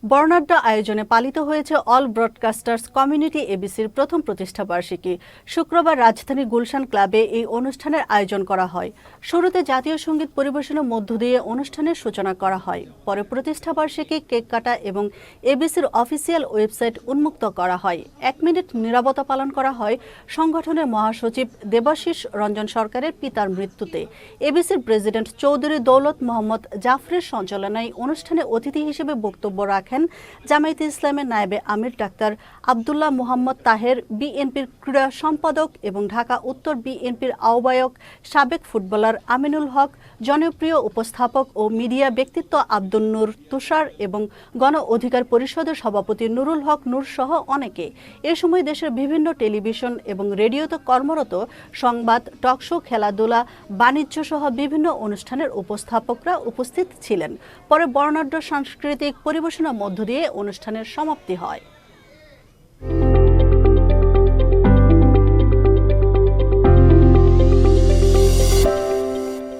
বর্ণাঢ্য আয়োজনে পালিত হয়েছে অল ব্রডকাস্টার্স কমিউনিটি এবিসির প্রথম প্রতিষ্ঠাবার্ষিকী। শুক্রবার রাজধানীর গুলশান ক্লাবে এই অনুষ্ঠানের আয়োজন করা হয়। শুরুতে জাতীয় সঙ্গীত পরিবেশনের মধ্য দিয়ে অনুষ্ঠানের সূচনা করা হয়। পরে প্রতিষ্ঠাবার্ষিকী কেক কাটা এবং এবিসির অফিসিয়াল ওয়েবসাইট উন্মুক্ত করা হয়। 1 মিনিট নীরবতা পালন করা হয় সংগঠনের মহাসচিব দেবাশিস রঞ্জন সরকারের পিতার মৃত্যুতে। এবিসির প্রেসিডেন্ট চৌধুরী দৌলত মোহাম্মদ জাফরের সঞ্চালনায় অনুষ্ঠানে অতিথি হিসেবে বক্তব্য রাখেন জামায়াতে ইসলামের নায়েবে আমির ডাক্তার আব্দুল্লাহ মুহাম্মদ তাহের, বিএনপির ক্রীড়া সম্পাদক এবং ঢাকা উত্তর বিএনপির আহ্বায়ক সাবেক ফুটবলার আমিনুল হক, জনপ্রিয় উপস্থাপক ও মিডিয়া ব্যক্তিত্ব আব্দুল নূর তুষার এবং গণ অধিকার পরিষদের সভাপতি নুরুল হক নূর সহ অনেকে। এ সময় দেশের বিভিন্ন টেলিভিশন এবং রেডিওতে কর্মরত সংবাদ, টকশো, খেলাধুলা, বাণিজ্য সহ বিভিন্ন অনুষ্ঠানের উপস্থাপকরা উপস্থিত ছিলেন। পরে বর্ণাঢ্য সাংস্কৃতিক পরিবেশনার মধ্য দিয়ে অনুষ্ঠানের সমাপ্তি হয়।